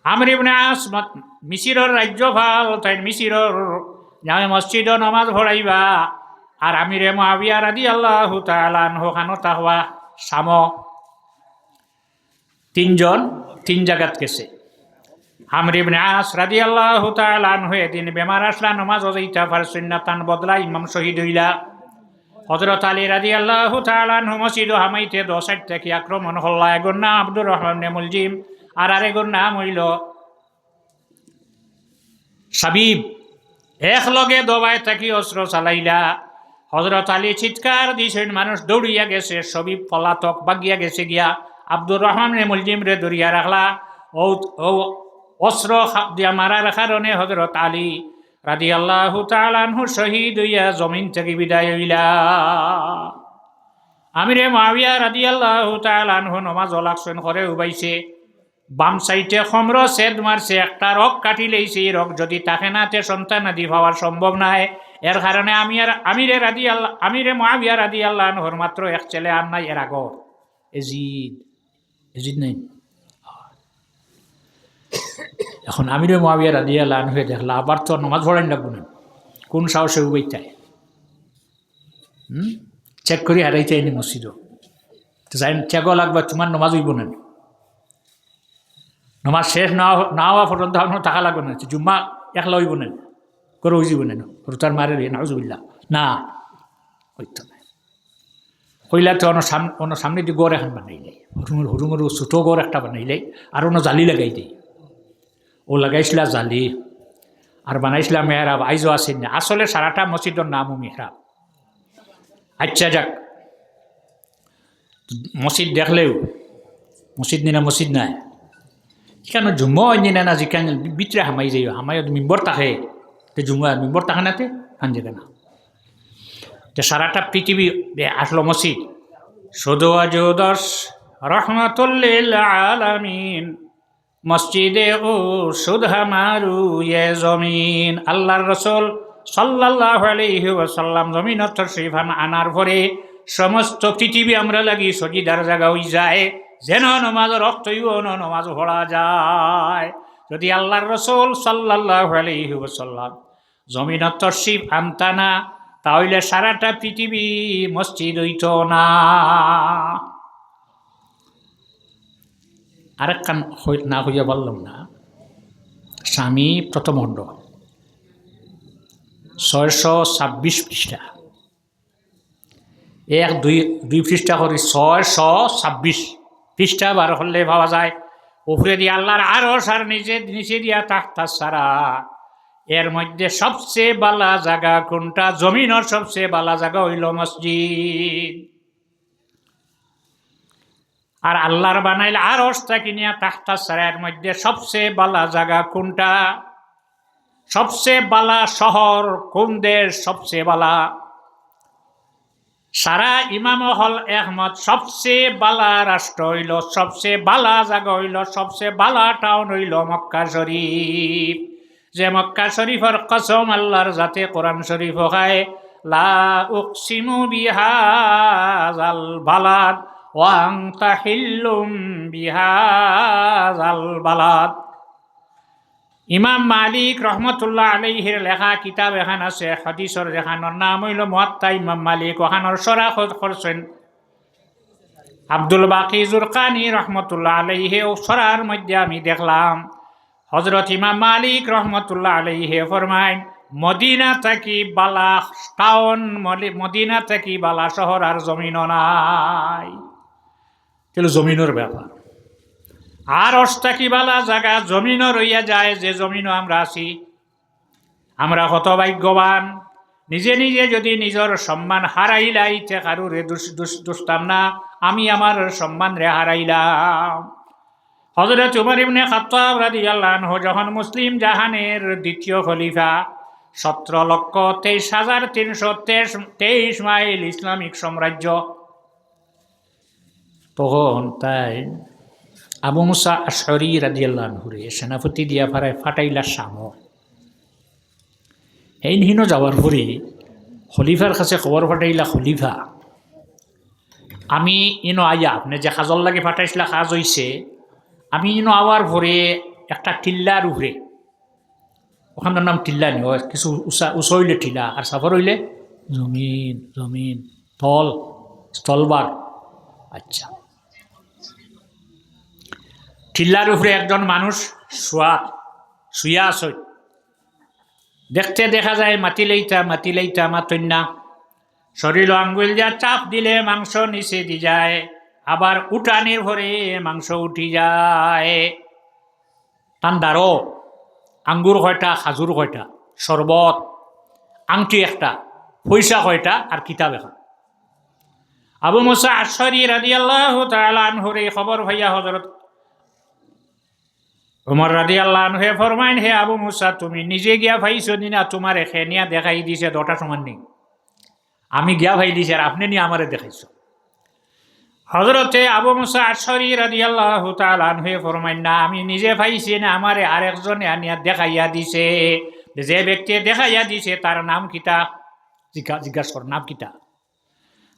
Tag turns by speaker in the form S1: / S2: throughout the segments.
S1: আমর ইবনে আস মিসিরর রাজ্যপাল, তাই মিসিরর জামে মসজিদ নামাজ পড়াইবা। আর আমিরে মুআবিয়া রাদিয়াল্লাহু তাআলা আনহু খানো তাহওয়া সাম তিনজন তিন জায়গাত গেছে। আমর ইবনে আস রাদিয়াল্লাহু তাআলা আনহু এদিন বেমার আসলা, নামাজ যাইতা পারছেন না, তান বদলা ইমাম শহীদ হইলা। হযরত আলী রাদিয়াল্লাহু তাআলা আনহু মসজিদ হামাইতে 10 সাইড থেকে আক্রমণ হল্লা। এগোর নাম আব্দুর রহমান ইবনে মুলজিম, আর আরেকর নাম হইল সাবিব। এক লগে দবায় থাকি অস্ত্র চালাইলা। হযরত আলী চিৎকার দিছেন, মানুষ দৌড়িয়া গেছে, সবিব পলাতক বাগিয়া গেছে গিয়া। আব্দুর রহমান ইবনে মুলজিম রে ধরিয়া রাখলা। ও অস্ত্র দিয়া মারার কারণে হযরত আলী রাদিয়াল্লাহু তাআলা আনহু শহীদ হইয়া জমিন থেকে বিদায় হইলা। আমিরে মুআবিয়া রাদিয়াল্লাহু তাআলা আনহু নামাজ লাগছেন, করে উবাইছে। বাম সাইডে খমর সেদ মারছে, একটা রক কাটি লইছে। এই রক যদি তাকে না তে সন্তান আদি পাওয়ার সম্ভব নাই। এর কারণে আমিরে মুআবিয়া রাদিয়াল্লাহু আনহুর মাত্র এক ছেলে, আর নাই এর আগর এজিদ নাই। এখন আমিরে মুআবিয়া রাদিয়াল্লাহু আনহু দেখলা আবার তো নামাজ পড়াই লাগবে না, কোন সাহসে উবাইতায় চেক করি হারাইতে এনে মসজিদ যাই চেকও লাগবে, তোমার নামাজ হইব না। নমাজ শেষ না হওয়া পর্যন্ত আপনার টাকা লাগবে না, জুম্মা একলা হইব না, করে হয়ে যাব না, রুতার মারে নাউজুবিল্লাহ না হইতো না। কইলা তো অন্য সামনে দিয়ে গড় এখন বানাইলাই, হুরুমের ছোটো গড় একটা বানাইলাই, আর অন্য জালি লাগাই দেয়। ও লাগাইছিলা জালি, আর বানাইছিলা মেহরাব। আইজও আসেন না, আসলে সারাটা মসজিদের নামও মেহরাব। আচ্ছা যাক, মসজিদ দেখলেও মসজিদ নিনা মসজিদ নাই, কেন জুম্মা অঞ্জিনা না যেখানে ভিতরে হামাই যাই, হামাই মিম্বর থাকে, তো জুম্মা মিম্বর থাকে না, তে হান জায়গা না। তো সারাটা পৃথিবী আসলো মসজিদ। শুধু আজুদস রহমাতুল্লিল আলামিন, মসজিদে ও শুধু আমারু ইয়ে জমিন। আল্লাহর রাসূল সাল্লাল্লাহু আলাইহি ওয়াসাল্লাম জমিনত তশরীফ আনার পরে সমস্ত পৃথিবী আমরা লাগি সজিদার জায়গা হয়ে যায়, যেন নমাজ রক্ত নমাজ পড়া যায়। যদি আল্লাহর রাসূল সাল্লাল্লাহু আলাইহি ওয়াসাল্লাম জমিনত তশরীফ আনতা না, তাহলে সারাটা পৃথিবী মসজিদ হইত না। আরেকখান না হইয়া বললাম না, স্বামী প্রথম খণ্ড 626 পৃষ্ঠা, দুই পৃষ্ঠা করে 626 পৃষ্ঠা বার হলে পাওয়া যায়। উপরে দিয়ে আল্লাহর আরশ, আর নিচে দিয়া তাখতা সারা। এর মধ্যে সবচেয়ে বালা জায়গা কোনটা? জমিনের সবচেয়ে বালা জায়গা হইল মসজিদ। আর আল্লাহর বানাইলে আরশ থেকে নিয়ে তাখতা সারা, এর মধ্যে সবচেয়ে বালা জায়গা কোনটা? সবচেয়ে বালা শহর কোন দেশ? সবচেয়ে বালা সারা ইমাম হল একমত, সবচেয়ে বালা রাষ্ট্র হইল, সবচেয়ে বালা জায়গা হইল, সবচেয়ে বালা টাউন হইল মক্কা শরীফ। যে মক্কা শরীফের কসম আল্লাহর জাতে কোরআন শরীফ খায়, লা উকসিমু বিহাযাল বালাদ ওয়া আনতা হিল্লুম বিহাযাল বালাদ। ইমাম মালিক রহমতুল্লাহ আলাইহির লেখা কিতাব এখান আছে, হাদিসর যেখানোর নাম হইল মুয়াত্তা ইমাম মালিক। ওখানোর সরাহ করছেন আব্দুল বাকি জুরকানি রহমতুল্লাহ আলাইহি। ও সরার মধ্যে আমি দেখলাম হযরত ইমাম মালিক রহমতুল্লাহ আলাইহি ফরমায়, মদিনা থাকি বালা টাউন, মদিনা থাকি বালা শহর আর জমিন নাই। তাহলে জমিনের ব্যাপার। আর অস্তাকি বালা জায়গা জমিনও রইয়া যায়, যে জমিনও আমরা আছি। আমরা কত ভাগ্যবান। নিজে নিজে যদি নিজের সম্মান হারাইলাইতে কারুরে দুষ্টাম না, আমি আমার সম্মান রে হারাইলাম। হযরত উমর ইবনে খাত্তাব রাদিয়াল্লাহু আনহু যখন মুসলিম জাহানের দ্বিতীয় খলিফা, 17,23,323 মাইল ইসলামিক সাম্রাজ্য, তখন তাই আবু মুসা আশআরী রাদিয়াল্লাহু আনহুরে সেনাপতি দিয়া ফাটাইলা শাম। এই নিহিন যাওয়ার পরে খলিফার কাছে খবর ফাটাইলা, খলিফা আমি ইনো আইয়া আপনি যে কাজল লাগে ফাটাইছিলা কাজ হইছে, আমি ইনো আওয়ার পরে একটা টিল্লার উপরে, ওখানটার নাম টিল্লা নি, কিছু উঁচা হইলে টিলা আর সাফর হইলে জমিন, জমিন তল, স্থলবার। আচ্ছা, টিল্লার উপরে একজন মানুষ শুয়া আছে। দেখতে দেখা যায় মাতিলেইতা মাতন্যা, শরীর আঙ্গুল যা চাপ দিলে মাংস নিচে দি যায়, আবার উঠানির ভরে মাংস উঠি যায়। তান্দারও আঙ্গুর কয়টা, খাজুর কয়টা, শরবত, আংটি একটা, পয়সা কয়টা, আর কিতাব এখন। আবু মুসা আশআরী রাদিয়াল্লাহু তাআলা আনহুর এই খবর ভাইয়া হযরত ওমর রাদিয়াল্লাহু আনহু ফরমাইন, হে আবু মুসা, তুমি নিজে গিয়া ভাইছো না তোমার খেনিয়া দেখাই দিছে, দটা সমান নেই। আমি গিয়া ভাই দিছি আর আপনি নিয়ে আমারে দেখাইছো। হযরতে আবু মুসা আশআরী রাদিয়াল্লাহু তাআলা আনহু ফরমাইন, না আমি নিজে ভাইছি না, আমারে আরেকজনে আনিয়া দেখাইয়া দিছে। যে ব্যক্তি দেখাইয়া দিছে তার নাম কিতা জিজ্ঞাসা কর, নাম কিতা?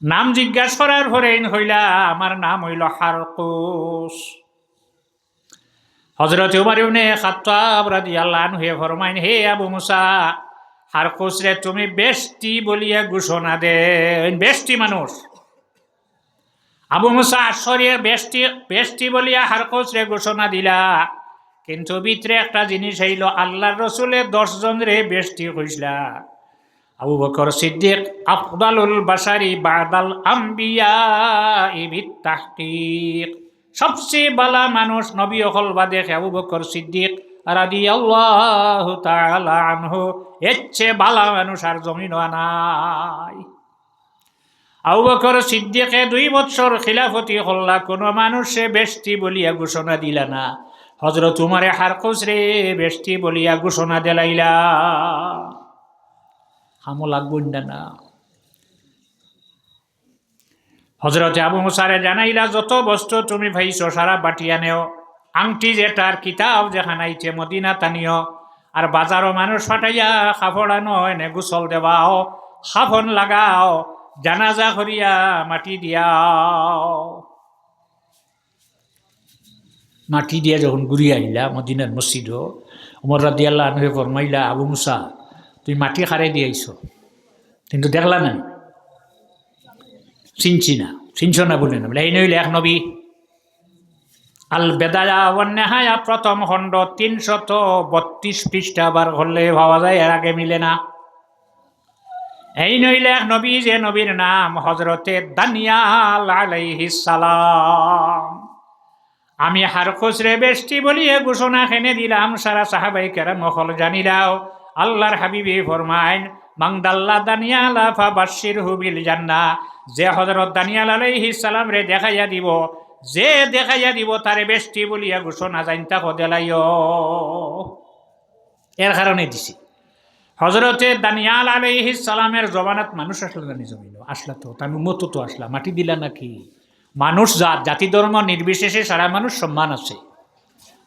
S1: নাম জিজ্ঞাসা করার পরে হইলা আমার নাম হইল হারকুস। হযরত উমর ইবনে খাত্তাব রাদিয়াল্লাহু আনহু ফরমাইন, হে আবু মুসা, হারকুস রে তুমি বেশটি বলিয়া ঘোষণা দেন। বেশটি মানুষ আবু মুসা আশআরী বেশটি বলিয়া হারকুস রে ঘোষণা দিলা, কিন্তু ভিতরে একটা জিনিস হইল, আল্লাহর রসুলের 10 জন রে বেশটি কইসলা। আবু বকর সিদ্দিক আফদালুল বাশারি বাদাল আম্বিয়া বিত্তাহকীক, সবচেয়ে বালা মানুষ নবী হল বাদে আবু বকর সিদ্দিক রাদিয়াল্লাহু তাআলা আনহু, এর চেয়ে বালা মানুষ আর জমিন নাই। আবু বকর সিদ্দিকে 2 বছর খিলাফতি হল্লা, কোনো মানুষে বেশটি বলিয়া ঘোষণা দিলা না। হযরত উমরে হারকুস রে বেশটি বলিয়া ঘোষণা দিলাইলা। হামো লাগবো না। হযরতে আবু মুসারে জানাইলা, যত বস্তু তুমি ভাইছো সারা বাটিয়া নেও, আংটি যেটার, কিতাব যেখানাইছে মদিনা তানিও, আর বাজারও মানুষ ফাটাইয়া কাপড়ানো এনে গোসল দেওয়াও, সাফন লাগাও, জানাজা করিয়া মাটি দিয়াও। মাটি দিয়া যখন ঘুরি আইলা মদিনার মসজিদও, ওমর রাদিয়াল্লাহু আনহু ফরমাইলা, আবু মুসা তুই মাটি খারে দিয়েছ, কিন্তু দেখলা না, চিনছ না বলে না। এই নইলে এক নবী। আল বেদায়া ওয়ান নেহায়া প্রথম খণ্ড 332 পৃষ্ঠা বার করলে ভাবা যায়, এর আগে মিলে না। এই নইলে এক নবী, যে নবীর নাম হযরতে দানিয়াল আলাইহিস সালাম। আমি হারকুস রে বেশটি বলিয়ে ঘোষণা খেনে দিলাম, সারা সাহাবায়ে কেরাম হল জানিলাও। আল্লাহর হাবিবে ফরমাইন, মাংদাল্লা দানিয়ালা ফাবাশশিরহু বিল জান্নাহ, যে হযরত দানিয়াল আলাইহিস সালাম রে দেখাইয়া দিব তারে বেশটি বলিয়া ঘোষণা জানতা কদেলাইও। এর কারণে দিছি। হযরতে দানিয়াল আলাইহিস সালামের জমানাত মানুষ আসলে জানি জমিল, আসলা তো তার উম্মত তো আসলা, মাটি দিলা নাকি? মানুষ জাতি ধর্ম নির্বিশেষে সারা মানুষ সম্মান আছে।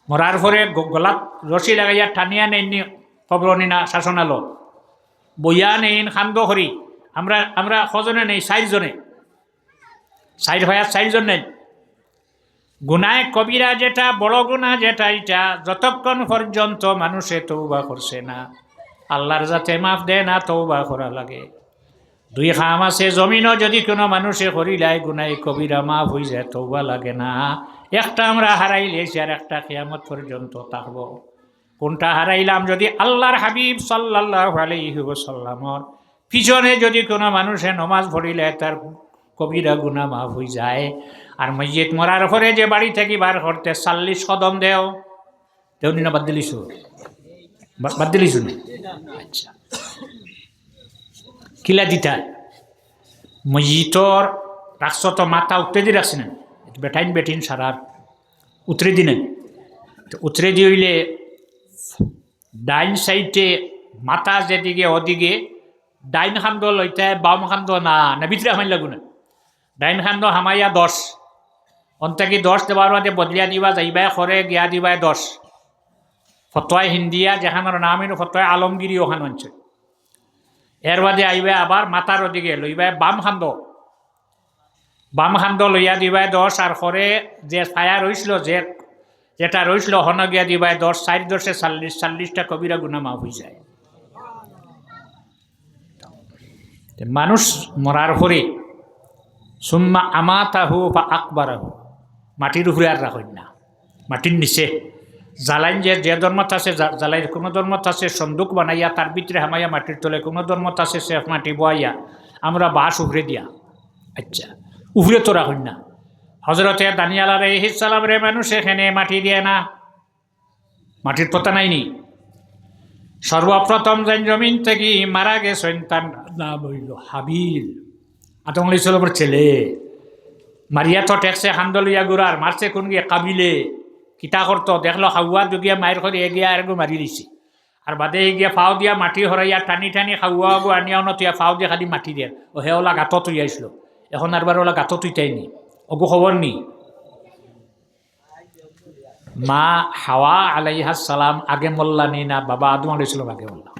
S1: মরার পরে গলাত রশি লাগাইয়া টানিয়া নেননি কবরনি না শাসনালো, বইয়া নেইন খান্দ করি। আমরা কজনে নেই, 4 জনে, 4 ভাইয়া 4 জন নেই। গুনায় কবিরা যেটা, বড় গুনাহ যেটা, এটা যতক্ষণ পর্যন্ত মানুষে তওবা করছে না, আল্লাহর যাতে মাফ দেয় না, তওবা করা লাগে। 2 খাম আছে, জমিনও যদি কোনো মানুষে করিলাই গুনায় কবিরা মাফ হয়ে যায়, তওবা লাগে না। একটা আমরা হারাইলেছি, আর একটা কিয়ামত পর্যন্ত থাকবো। কোনটা হারাইলাম? যদি আল্লাহর হাবিব সাল্লাল্লাহু আলাইহি ওয়াসাল্লামর পিছনে যদি কোনো মানুষে নমাজ পড়িলে তার কবিরা গুনাহ মাফ হয়ে যায়। আর মসজিদ মরার পরে যে বাড়ি থেকে বার করতে 40 কদম দেও, তেমনি না বাদ দিলিস? বাদ দিলিস না? আচ্ছা, কিলা দিতা মসজিদর রাখছ তো, মাথা উঠতে দিয়ে রাখছি না, বেটিন সারার উতরে দিনে, উতরে দিয়ে হইলে ডাইন সাইডে মাথা যেদিকে ওদিকে ডাইন খান্দ লইতে, বাম খান্দ না ভিতরে হামাই লাগু না। ডাইন খান্দ হামাইয়া 10, অন্তাকি 10 দেবার মাঝে বদলিয়া দিবা, যাইবাই করে গিয়া দিবাই 10। ফতোয়ায় হিন্দিয়া যেখানোর নাম হইল ফতোয়ায় আলমগিরি, ওখান অঞ্চল। এর বাদে আইবে আবার মাথার ওদিকে লইবাই বাম খান্দ লইয়া দিবাই 10, আর করে যে ছায়া রইছিল, যে যেটা রইছিল হন গিয়া দিবাই 4 40টা কবিরা গুনাহ মাফ হয়ে যায়। মানুষ মরার পরে সুম্মা আমাতাহু ফা আকবারাহু, মাটির উপরে আর রাখেন না, মাটির নিচে জ্বালাইন। যে ধর্মত আছে জ্বালাই, কোনো ধর্মত আছে সন্দুক বানাইয়া তার ভিতরে হামাইয়া মাটির তলে, কোনো ধর্মত আছে সে মাটি বয়াইয়া আমরা বাঁশ উপরে দিয়া। আচ্ছা, উপরে তো রাখেন না। হজরতে দানিয়াল আলাইহিস সালাম রে মানুষ এখানে মাটি দিয়ে না, মাটির পতা নাইনি। সর্বপ্রথম জমিন থেকে মারা গেছেন তার নাম হইল হাবিল, আদম আলাইহিস সালামের ছেলে। মারিয়া তো টেকছে হান্দলিয়া গুড়ার, মারছে কোন গিয়ে কাবিলে। কিতা করতো দেখলো হাওয়া দুগিয়া মায়ের করে এগিয়া আর মারি দিছে, আর বাদে গিয়া ফাও দিয়া মাটি হরাইয়া টানি টানি হাওয়া গো আনিয়া নতিয়া ফাও দিয়ে খালি মাটি দিয়ে ও হে ওলা গাঁত তুই আইসল। এখন আর বার ওলা গাঁত তুইটাইনি, ওগো খবর নি। মা হাওয়া আলাইহিস সালাম আগে মল্লানি না বাবা আদম আলাইহিস সালাম আগে মল্লা?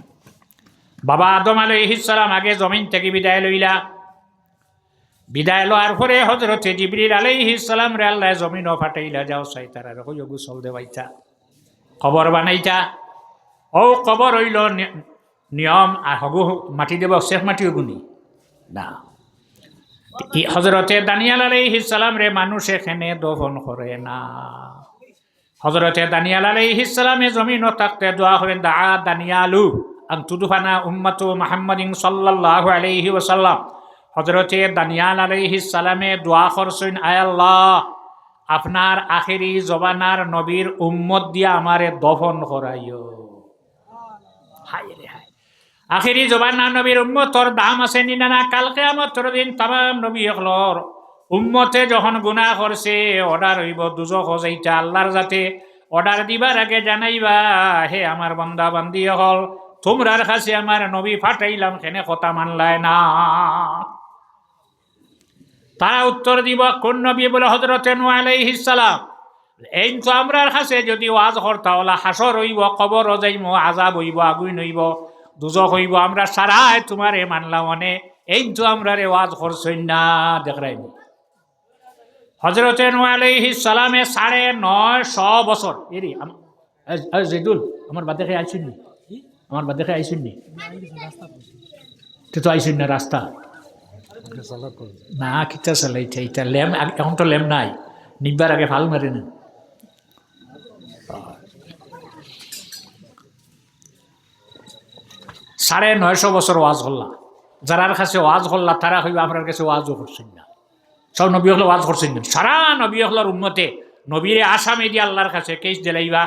S1: বাবা আদম আলাইহিস সালাম আগে জমিন থেকে বিদায় লইলা। বিদায় লওয়ার পরে হজরতে জিবরিল আলাইহিস সালাম রে আল্লাহ জমিনও ফাটাইলা, যাও সাইতারা রে কইও গোসল দেবাইতা, কবর বানাইতা। ও কবর হইল নিয়ম, আর হগু মাটি দেব শেখ মাটি হগুনি না। হজরতে দানিয়াল আলাইহিস সালাম রে মানুষ এখানে দফন করে না। হজরতে দানিয়াল আলাইহিস সালামে জমিনও থাকতে দোয়া করেন, দা দানিয়ালু আন তুদফানা উম্মাতু মুহাম্মাদিন সাল্লাল্লাহু আলাইহি ওয়াসাল্লাম। হজরতে দানিয়াল আলাইহিস সালামে দোয়া করছেন, আয় আল্লাহ আপনার আখেরি জবানার নবীর উম্মত দিয়া আমারে দফন করাইও। হায় রে হায়, আখেরি জবানার নবীর উম্মতর দাম আছে নি না? কাল কিয়ামতের দিন তামাম নবী হলর উম্মতে যখন গুনাহ করছে অর্ডার হইব দুজখ যাইতা, আল্লাহর যাতে অর্ডার দিবার আগে জানাইবা, হে আমার বান্দা বান্দি হল তোমরার কাছে আমার নবী ফাটাইলাম, কেনে কথা মানলায় না? তারা উত্তর দিব কোন নবী? বলে হযরতে নূহ আলাইহিস সালাম। এই তো আমরার কাছে যদি ওয়াজ করতা ওলা হাসর হইব, কবর যাইব, আযাব হইব, আগুন হইব, দুজখ হইব, আমরা সারাই তোমারে মানলাম মানে এই তো আমরারে ওয়াজ করছই না দেখরাইব। হযরতে নূহ আলাইহিস সালামে 950 বছর এরি জেদুল আমার বাদে খেয়ে আইসুন নি, আমার বাদে খেয়ে আইসুন নি, তো আইসুন না রাস্তা না কিতা চালাইছে এটা ল্যাম, এখন তো ল্যাম নাই, নিবার আগে ভাল মারে না। 950 বছর ওয়াজ হল্লা, যারার কাছে ওয়াজ হল্লা তারা হইবা আপনার কাছে ওয়াজও করছেন না। সব নবী হল ওয়াজ করছেন না, সারা নবী হলার উম্মতে নবীরে আসামে দিয়ে আল্লাহর কাছে কেস দিলাইবা।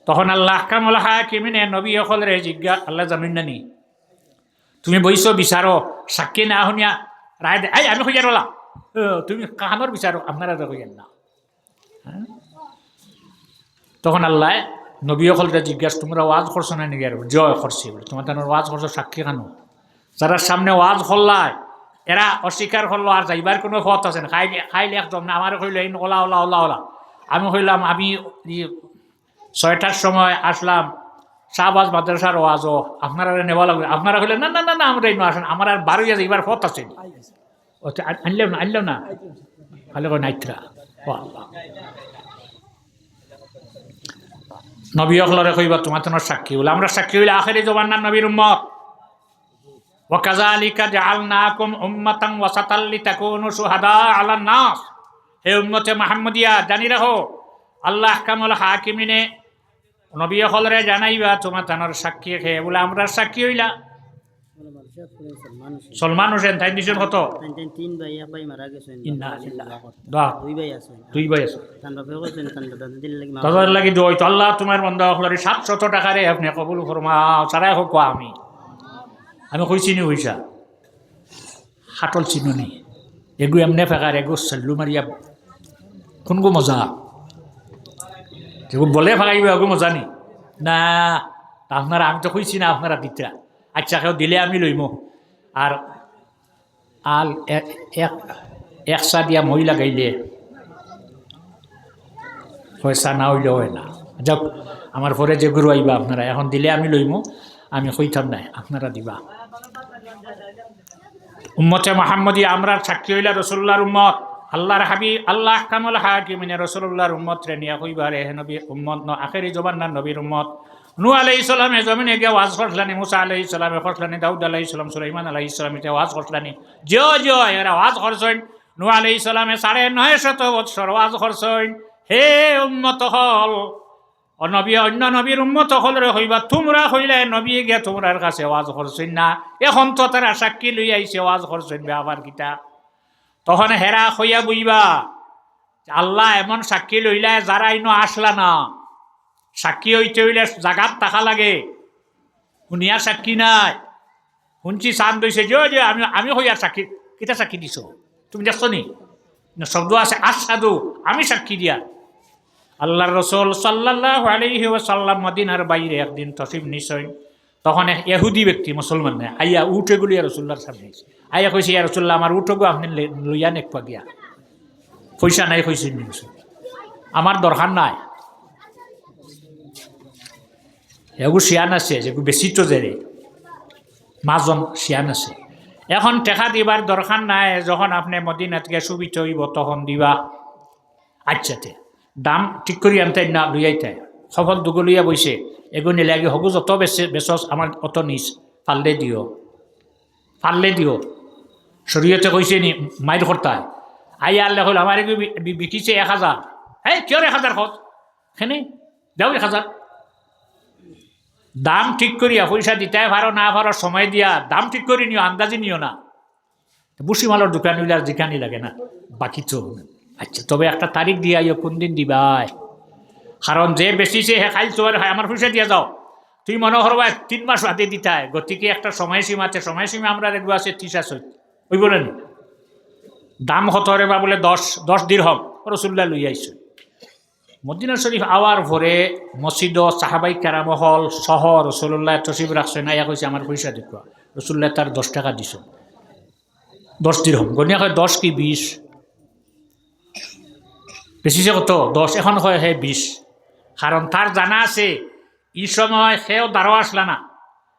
S1: তখন আল্লাহ আহকামুল হাকিমিনে নবী হলরে জিজ্ঞা, আল্লাহ জানেন না নি তুমি বইছো বিচারো, সাক্ষী না শুনিয়া রায় দে, আমি হইয়ার ওলা তুমি কাহানোর বিচারো, আপনারা হইয়ার না। তখন আল্লাহ নবী হলরে জিজ্ঞাসা, তোমরা ওয়াজ করছো না নাকি? আর জয় করছি বলে, তোমার তার ওয়াজ করছো সাক্ষী কেন? যারা সামনে ওয়াজ করলায় এরা অস্বীকার করলো, আর যাইবার কোনো পথ আছে না, খাইলে একদম না। আমার হইল এই ওলা ওলা ওলা ওলা, আমি হইলাম আমি 6টার সময় আসলাম শাহবাজ মাদ্রাসার ওয়াজও, আপনারা নেওয়া লাগবে। আপনারা হইলে না না না না আমরা এই আসেন, আমার আর 12 যাইবার পথ আছে। আনলেও না আনলেও না খালি নাইত্রা নবী হলরে কইবা তোমার তোমার সাক্ষী হইলে, আমরা সাক্ষী হইলে আখেরি জমানার নবীর উম্মত। ওয়াকাযালিকা জাআলনাকুম উম্মাতান ওয়াসাতাল লিতাকুনু শুহাদা আলান নাস। হে উম্মতে মুহাম্মদিয়া জানি রাখো, আল্লাহ আহকামুল হাকিমিনে নবী হলরে জানাইবা তোমার তানোর সাক্ষী খেয়ে বলে আমরা সাক্ষী হইলা। সলমান হোসেন তাই দিছেন কত?
S2: 3 ভাই, এক ভাই মারা গেছেন, দুই ভাই আছে,
S1: তাদের লাগি দোয় তো আল্লাহ তোমার বন্ধা হলরে 700 টাকারে আপনি কবুল ফরমাও। সারাই হোক আমি কইছি নি হইসা হাটল চিনুনি এগু এমনে ফেকার এগু চাল্লু মারিয়া কোন গো মজা বলে ফাঁকাইবে এগু মজা নি না। আপনারা আমি তো কইছি না আপনারা দিতরা, আচ্ছা কেউ দিলে আমি লইম। আর আল একসা দিয়া মহিলা গাইলে পয়সা না হইলে হয় না। যাক আমার পরে যে গুরু আইবা আপনারা এখন দিলে আমি লইম, আমি কইতাম নাই আপনারা দিবা। উম্মতে মুহাম্মদি আমরা সাক্ষী হইলা রাসূলুল্লাহর উম্মত। আল্লাহর হাবিব আল্লাহ কামুল হাকিমিনে রাসূলুল্লাহর উম্মত রে নিয়া কইবারে হে নবী উম্মত ন আখেরি জবাননার নবীর উম্মত নূহ আলাইহিস সালামে জমিনে গিয়ে ওয়াজ করলেন, মুসা আলাইহিস সালামে করলেন, দাউদ আলাইহিস সালাম, সুলাইমান আলাইহিস সালামে ওয়াজ করলেন। জিও এরা ওয়াজ করছেন। নূহ আলাইহিস সালামে 950 বছর ওয়াজ করছেন। হে উম্মত হল ও নবী অন্য নবীর উম্মত হল রে হইবা তোমরা হইলে নবী গিয়া তোমরার কাছে ওয়াজ করছেন না, এখন তো তারা সাক্ষী লই আইছে ওয়াজ করছেন আবার কিতা। তখন হেরা হইয়া বুঝবা আল্লাহ এমন সাক্ষী লইলে যারা ইনো আসলা না, সাক্ষী হইতে হইলে জাগাত থাকা লাগে, শুনিয়া সাক্ষী নাই। শুনছি চান দইছে যে আমি হইয়ার সাক্ষী কিতা সাক্ষী দিছ তুমি দেখছো নি? শব্দ আছে আসাদু আমি সাক্ষী দিয়া। আল্লাহর রাসূল সাল্লাল্লাহু আলাইহি ওয়াসাল্লাম মদিনার বাইরে একদিন তশরিফ নিছেন। তখন এক ইহুদি ব্যক্তি মুসলমান না আইয়া উঠে গুলি রাসূলুল্লাহর সামনে আইয়া কইছে ইয়া রাসূলুল্লাহ আমার উঠগো আপনি লইয়া নেকপা গিয়া, পয়সা নাই কইছেন নি আমার দরকার নাই। এগু শিয়ান আছে যেগু বেশি তো জেরে মাজন শিয়ান আছে। এখন টেকা দিবার দরকার নাই, যখন আপনি মদিনা থেকে সুবিত হইব তখন দিবা। আচ্ছাতে দাম ঠিক করি আনতে না লইয়াইতে সফল দুগলিয়া বইছে এগু নিলে আগে হগু যত বেচস আমার অত নিস পারলে দিও। শরীয়তে কইছে নি মাইর কর্তায় আইয়া আল্লাহ হল আমার এগু বিকিছে 1000। হ্যাঁ কিয় 1000 খত খেনে যাও 1000 দাম ঠিক করিয়া পয়সা দিতে পারো না পারো সময় দিয়া দাম ঠিক করি নিও, আন্দাজি নিও না। বুসিমালোর দোকান হইলে আর যেখানই লাগে না বাকি তো। আচ্ছা তবে একটা তারিখ দিয়া কোন দিন দিবাই, কারণ যে বেশিছে হে খাইল তোমার হয় আমার পয়সা দিয়া যাও। তুই মনে করবা 3 মাস হাতে দিতায়, গতিকে একটা সময়সীমা আছে, সময়সীমা আমরা রেগু আছে 30 ওই বলেন দাম কত রে বা বলে 10 দিরহাম রাসূলুল্লাহ লই আইছে। মদিনা শরীফ আওয়ার পরে মসজিদ সাহাবাই কেরামহল সহ রাসূলুল্লাহ তশরিফ রাখছে না, কইছে আমার পয়সা দিব। রাসূলুল্লাহ তার 10 টাকা দিছ, 10 দিরহাম গনিয়া কয় 10 কি 20 বেশিছে কত 10, এখন কয় হে 20। কারণ তার জানা আছে এই সময় সেও দাঁড়ো আসলা না,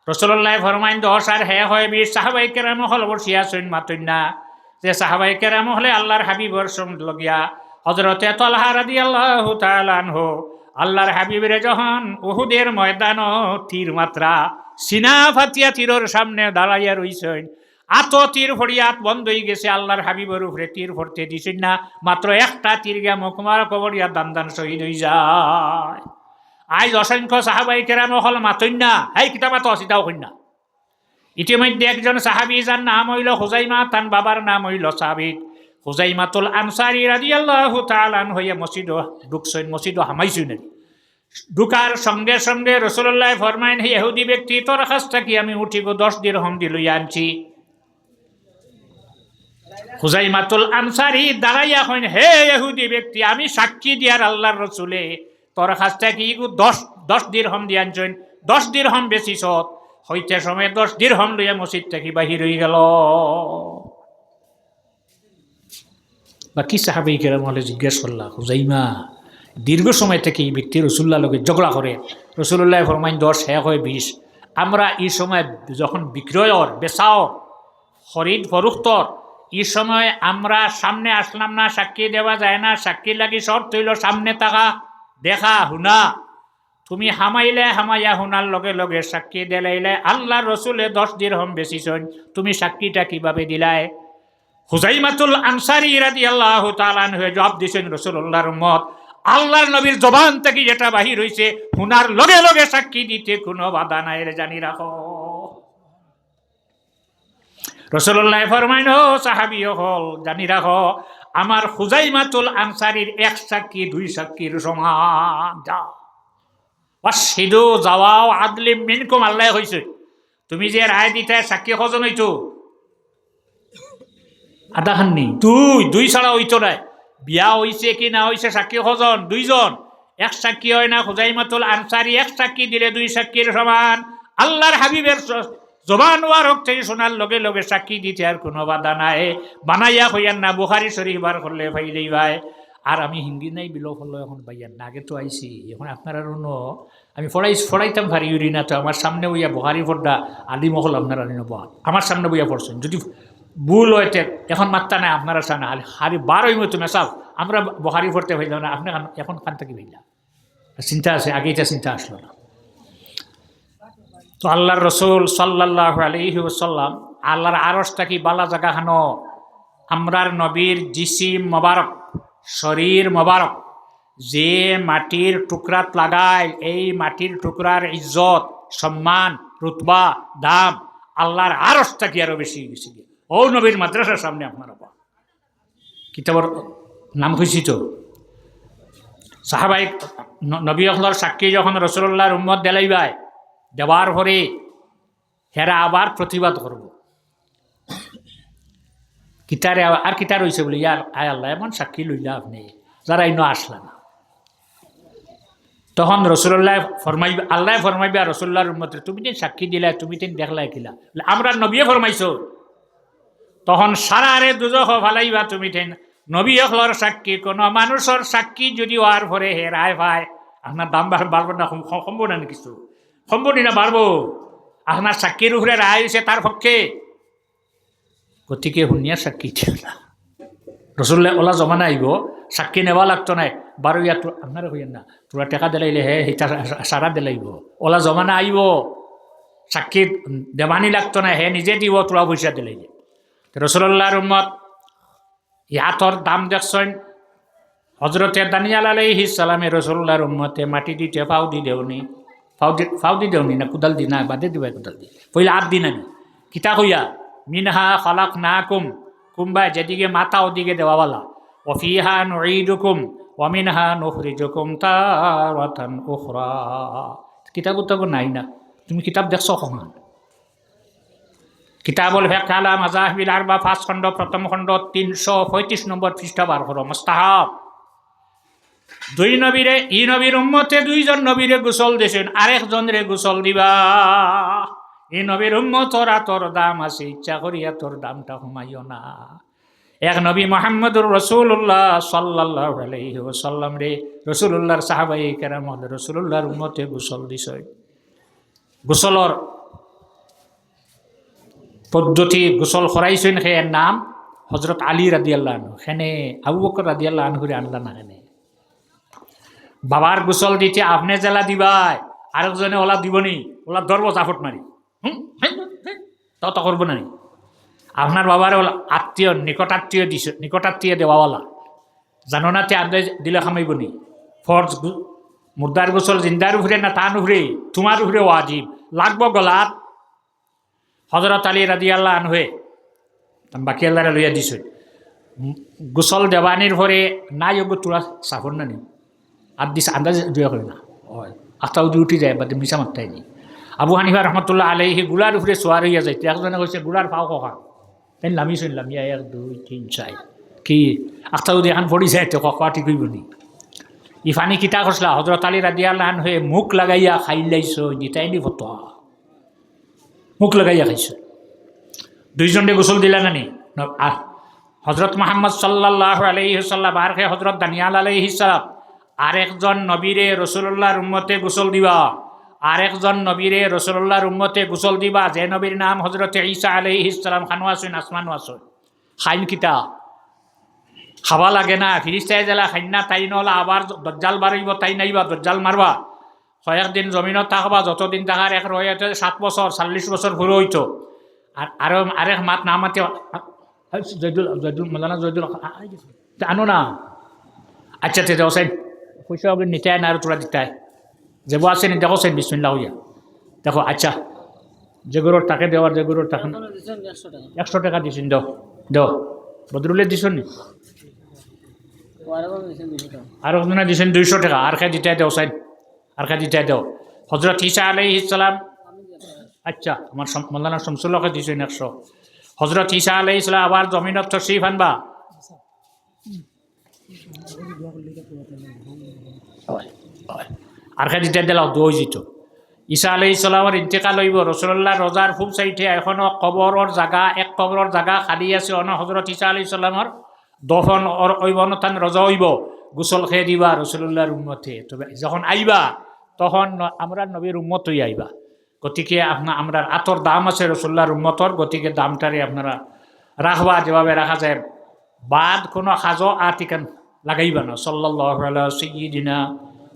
S1: রাসূলুল্লাহ ফরমাইন 10 আর হে হয় 20। সাহাবাই কেরামহল বসিয়া আছেন মাতইন না যে সাহাবাই কেরামহলে আল্লাহর হাবিবর সঙ্গে লগিয়া হযরতে তালহা রাদিয়াল্লাহু তাআলা আনহু আল্লাহর হাবিবের যখন উহুদের ময়দান তীর মাত্রা সিনা ফাতিয়া তীরের সামনে দাঁড়াইয়া রইছেন, আত তীর ফড়িয়াত বন্ধ হয়ে গেছে, আল্লাহর হাবিবের উপরে তীর ফড়তে দিছেন না, মাত্র একটা তীর গিয়া মুখমার কবরিয়া দান শহীদ হয়ে যায়। আজ অসংখ্য সাহাবাই কেরাম হল মাতইন না এই কিতাবা তো অসিতাও কইন না। ইতিমধ্যে একজন সাহাবী যার নাম হইল হুজাইমা, তার বাবার নাম হইল সাবিত, হুজাইমাতুল আনসারী রাদিয়াল্লাহু তাআলা আনহু হইয়া মসজিদ ঢুকছেন, মসজিদ হামাইছেন। ঢুকার সঙ্গে সঙ্গে রাসূলুল্লাহ ফরমাইন হে ইহুদি ব্যক্তি তোর কাছ থেকে আমি উঠিব 10 দিরহাম দিয়ে লইয়া আনছি। হুজাইমাতুল আনসারী দাঁড়াইয়া কইন হে ইহুদি ব্যক্তি আমি সাক্ষী দিয়ার আল্লাহর রাসূলে তোর কাছ থেকে 10 দিরহাম দিয়ে আনছেন, 10 দিরহাম বেশিছ হইতে সময় 10 দিরহাম লইয়া মসজিদ থেকে বাহির হয়ে গেল। বাকি সাহাবাই কেরাম হলে জিজ্ঞেস করলা হুজাইমা দীর্ঘ সময় থেকে এই ব্যক্তি রাসূলুল্লাহর লগে ঝগড়া করে, রাসূলুল্লাহ ফরমাইন 10 হে হয় 20। আমরা এই সময় যখন বিক্রয়র বেচাও খরিদ ফরুক্তর এই সময় আমরা সামনে আসলাম না, সাক্ষী দেওয়া যায় না, সাক্ষী লাগি শর্ত হইল সামনে থাকা দেখা হুনা। তুমি হামাইলে হামাইয়া হুনার লগে লগে সাক্ষী দিলাইলে আল্লাহর রাসূলে 10 দিরহাম বেচিছেন, তুমি সাক্ষীটা কিভাবে দিলাই? হুজাইমাতুল আনসারী রাদিয়াল্লাহু তাআলা আনহু জবাব দিয়েছেন রাসূলুল্লাহর উম্মত আল্লাহর নবীর জবান থেকে যেটা বাহির হইছে হুনার লগে লগে সাক্ষী দিতে কোনো বাধা নাই রে জানি রাখো। রাসূলুল্লাহ ফরমাইন ও সাহাবী হল জানি রাখো আমার হুজাইমাতুল আনসারীর 1 সাক্ষী 2 সাক্ষীর সমান। যা ওয়াশহিদু যাওয়াও আদলিম মিনকুম আল্লাহ হইছে তুমি যে রায় দিতে সাক্ষী কজন হইতো আধা খাননি দুই ছাড়া হইতো নাই। বিয়া হইছে কি না হইছে সাক্ষী কজন 2 জন, 1 সাক্ষী হয় না। হুজাইমাতুল আনসারী 1 সাক্ষী দিলে 2 সাক্ষীর সমান। আল্লাহর হাবিবের জবান ওয়ারক থেকে শোনার লগে লগে সাক্ষী দিতে আর কোনো বাধা নাই। বানাইয়া হইয়ান না বুখারী শরীফ বার করলে পাইলেই ভাই। আর আমি হিন্দি নাই বিলো হলো এখন ভাইয়ার না, আগে তো আইসি এখন আপনারা আমি ফড়াইতাম পারি না, তো আমার সামনে বইয়া বুখারী পড়া আলিম হল আপনারা আমার সামনে বইয়া পড়ছেন। যদি ভুল হইতে এখন মাত্রা নাই আপনারা সামনে হারি বারোই মতো মেসাব আমরা বহারি পড়তে পাইলাম না আপনি এখন খান থেকে পাইলাম চিন্তা আছে আগে এটা চিন্তা আসলো না। তো আল্লাহর রসুল সাল্লাল্লাহু আলাইহি ওয়াসাল্লাম আল্লাহর আরশটা কি বালা জায়গা খানো আমরার নবীর জিসিম মোবারক শরীর মোবারক যে মাটির টুকরাত লাগায় এই মাটির টুকরার ইজ্জত সম্মান রুতবা দাম আল্লাহর আরশটা কি আরো বেশি বেশি ও নবীর মাদ্রাসার সামনে আপনারা কিতাবর নাম খুঁজছি তো সাহাবাই নবী আল্লাহর সাক্ষী যখন রসুল্লাহর উম্মত দেলাইবায় দেওয়ার পরে হেরা আবার প্রতিবাদ করব কিতারে আর কিতা রয়েছে বলে ইয়ার আয় আল্লাহ এমন সাক্ষী লইলা আপনি যারা ইনো আসলা না তখন রসুল্লাহ ফরমাইবে আল্লাহ ফরমাইবে আর রসুল্লাহর উম্মতে তুমি দিন সাক্ষী দিলা তুমি দিন দেখলাই কিলা আমরা নবীয়ে ফরমাইছো তখন সারা আরে দুজখ ফালাইবা তুমি ঠেন নবী হলর সাক্ষী কোনো মানুষের সাক্ষী যদি ওয়ার ভরে হে রায় ভাই আপনার দাম বাড়বো না সম্ভব না কিছু সম্ভব না বাড়বো আপনার সাক্ষীর উপরে রায় হয়েছে তার পক্ষে গতিকে শুনিয়া সাক্ষী দিও না রসুল্লাহ ওলা জমানা আইব সাক্ষী নেওয়া লাগতো নাই বারো ইয়াত আপনারা হইয়েন না তোরা টেকা দিলাইলে হে সেইটা সারা দিলাইব ওলা জমানা আইব সাক্ষী দেবানি লাগতো না হে নিজে দিব তোরা পয়সা দিলাইলে রসুল্লাহর উম্মত ইহাতর দাম দেখছেন হজরতে দানিয়াল আলাইহিস সালামে রসুল্লাহর উম্মতে মাটি দিতে ফাও দি দেওনি ফাও দি দেওনি না কুদাল দি না বাদে দিবা কুদাল দি পইলে আট দিন আনি কিতা কইয়া মিনহা খালাক না কুম্বা যেদিকে মাথা ওদিকে দেওয়াওয়ালা ওফিহা নুঈদুকুম ওয়ামিনহা নুখরিজুকুম তারাতান উখরা কিতাব তো নাই না তুমি কিতাব দেখছো কখন কিতাবুল ফিকহ আলা মাযাহিবিল আরবা ৫ খণ্ড প্রথম খণ্ড ৩৩৫ নম্বর পৃষ্ঠা বার করো মুস্তাহাব দুই নবীরে ই নবীর উম্মতে দুইজন নবীরে গোসল দিছেন আরেকজন রে গোসল দিবা এই নবীর উম্মতর তোর দাম আছে ইচ্ছা করিয়া তোর দামটা কমাইও না এক নবী মুহাম্মদুর রাসূলুল্লাহ সাল্লাল্লাহু আলাইহি ওয়াসাল্লাম রে রাসূলুল্লাহর সাহাবায়ে কেরাম রাসূলুল্লাহর উম্মতে গোসল দিছে গোসলর পদ্ধতি গোসল করাইছেন সে এর নাম হজরত আলী রাদিয়াল্লাহু আনহু সেনে আবু বকর রাদিয়াল্লাহু আনহুরে আনলা না সেনে বাবার গোসল দিতে আপনি জেলা দিবাই আরেকজনে ওলা দিবনি ওলা ধরব জাফট মারি তত করবো না আপনার বাবার ওলা আত্মীয় নিকটাত্মীয় দিছে নিকটাত্মীয় দেওয়াওয়ালা জানো না তে আন্দাজ দিলে খামাইব নি ফরজ মুর্দার গোসল জিন্দার উপরে না তান উপরে তোমার উপরে ওয়াজিব লাগবো গলাত হজরত আলী রাদিয়াল্লাহু আনহু বাকি আল্লাহরা লইয়া দিছে গোসল দেওয়ানির ভরে না যোগ্য তোরা সাফর না নি আর দিস আন্দাজ দুয়া করে না হয় আস্তাও দি উঠি যায় বা মিশা মাত্রাই নি আবু হানিফা রহমতুল্লাহ আলাইহি গুলার উপরে সোয়ার হইয়া যাইতে একজনে কৈছে গুলার ফাও কখা তাই লামিছেন লামিয়া ১ ২ ৩ ৪ কি আস্তাও দি এখন পড়ি যায় তো কখা ঠিক হইব নি ইফানি কিতা করছিলা হজরত আলী রাদিয়াল্লাহু আনহু মুখ লাগাইয়া খাইলাইছো নিতাই নি ফতোয়া মুখ লাগাইয়া খাইছো দুইজনে গোসল দিলা নানি হজরত মুহাম্মদ সাল্লাল্লাহু আলাইহি ওয়াসাল্লাম আর হে হজরত দানিয়াল আলাইহিস সালাম আরেকজন নবীরে রাসূলুল্লাহর উম্মতে গোসল দিবা আরেকজন নবীরে রাসূলুল্লাহর উম্মতে গোসল দিবা যে নবীর নাম হযরত ঈসা আলাইহিস সালাম খানওয়াসুন আসমানওয়াসুন খাইন কিতা খাওয়া লাগে না ফিরিস্তায় জেলা খাইন না তাই নলা আবার দজ্জাল বাড়িব তাই নাইবা দজ্জাল মারবা কয়েকদিন জমিনত থাকবা যতদিন থাকার এক রয়েছে ৭ বছর ৪০ বছর ঘুরে হইতো আর আরেক মাত না মাতে জয়দুল মালানা জয়দুল আনো না আচ্ছা তে দেও সাইন পয়সা ওগুলো নিতে না আর তোরা দিতে যাবো আছে নি দেখো সাইন বিসমিল্লাহ হইয়া দেখো আচ্ছা যেগুলোর টাকা দেওয়ার যেগুলোর টাকা ১০০ টাকা দিছেন দাও দাও বদরুলে দিছেন নি আর ওখানে দিছেন ২০০ টাকা আর খাই দিতে দেও সাইন আর খাই দিতে দেও হযরত ঈসা আলাইহিস সালাম আচ্ছা আমার মাওলানা শামসুল্লাহকে দিছেন ১০০ হযরত ঈসা আলাইহিস সালাম আবার জমিনত তশরিফ আনবা আর খাই দিতে দিলাও দই যেত ঈসা আলাইহিস সালামের ইন্তেকাল হইব রাসূলুল্লাহ রোজার ফুল সাইটে এখনো কবরের জায়গা এক কবরের জায়গা খালি আছে অন হযরত ঈসা আলাইহিস সালামের দফন হইব নতান রজা হইব গোসল খেয়ে দিবা রাসূলুল্লাহর উম্মতে তবে যখন আইবা তখন আমরা নবীর উম্মত হই আইবা গতিকে আমরা আতর দাম আছে রাসূলুল্লাহর উম্মতর গতিকে দামটারে আপনারা রাখবা যেভাবে রাখা যায় বাদ কোনো খাজো আতিকান লাগাইবা না সাল্লাল্লাহু আলা সাইয়্যিদিনা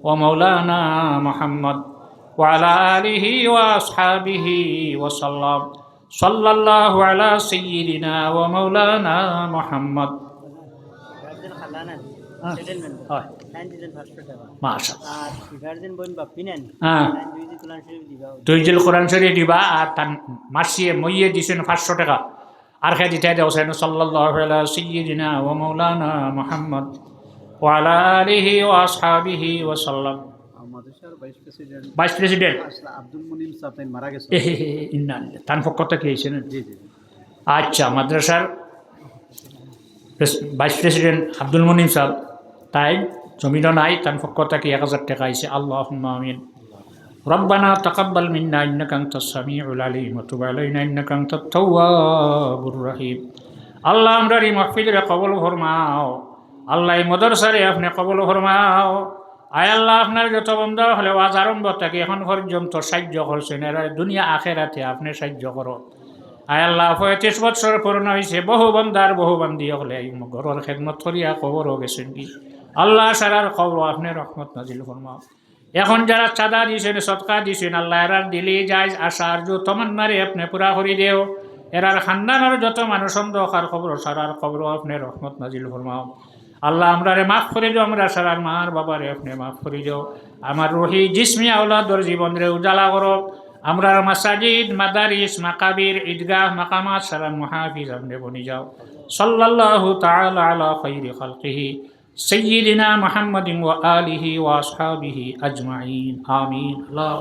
S1: ওয়া মাওলানা মুহাম্মদ ওয়া আলা আলিহি ওয়া আসহাবিহি ওয়া সাল্লাম সাল্লাল্লাহু আলা সাইয়্যিদিনা ওয়া মাওলানা মুহাম্মদ
S2: গার্জেন খালানা সেটেলমেন্ট
S1: হয়
S2: 9500 টাকা
S1: মাশাআল্লাহ
S2: আর গার্জেন বইন বাপ্পি নেন
S1: হ্যাঁ
S2: 2 কোরআন শরীফ দিবা
S1: তুইজিল কোরআন শরীফ দিবা আর তান মাসিয়ে মইয়ে দিছেন 500 টাকা আর খাই দিতে দেওয়া হোসেন সাল্লাল্লাহু আলা সাইয়্যিদিনা ওয়া মাওলানা মুহাম্মদ ওয়া আলা আলিহি ওয়া আসহাবিহি ওয়া সাল্লাম
S3: মাদ্রাসার
S1: ভাইস প্রেসিডেন্ট
S3: আব্দুল মুনিম সাহেব তাই মারা গেছে।
S1: ইন্না তান পক্ষতে কি হয়েছেন
S3: জি জি
S1: আচ্ছা মাদ্রাসার ভাইস প্রেসিডেন্ট আব্দুল মুনিম সাহেব তাই জমিনও নাই তান পক্ষতে কি 1000 টাকা আইছে আল্লাহুম্মা আমিন ربنا تقبل منا إنك أنت السميع العليم وتب علينا إنك أنت التواب الرحيم আল্লাহ আমরার এই মাহফিলের কবুল ফরমাও আল্লাহ এই মাদ্রাসারে আপনি কবুল ফরমাও আয় আল্লাহ আপনার যত বন্ধ হলে আজ আরম্ভ থেকে এখন পর্যন্ত সাহায্য করছেন এরা দুনিয়া আখেরাতে আপনি সাহায্য করো আয় আল্লাহ 35 বছর পূর্ণ হয়েছে বহু বন্দার বহু বান্দি হলে এই ঘরের খেদমত করিয়া কবরও গেছেন কি আল্লাহ সারার কবর আপনি রহমত নাজিল ফরমাও এখন যারা চাঁদা দিয়েছেন সৎকা দিয়েছেন আল্লাহ এরার দিলি যায় আশার যে তমান্নারে আপনি পুরা করি দেও এরার খানদানের যত মানুষ দরকার খবর সারার খবর আপনি রহমত নাজিল ফরমাও আল্লাহ আমরারে মাফ করে দিও আমরা সারার মার বাবারে আপনি মাফ করে দিও আমার রুহি জিসমি আওলাদর জীবনরে উজালা করো আমরার মাসাজিদ মাদারিস মাকাবির ঈদগাহ মাকামাত সারার মুহাফিজ আপনি বনি যাও সাল্লাল্লাহু তাআলা আলা খাইরি খালকিহি سيدنا محمد وآله وأصحابه أجمعين آمين الله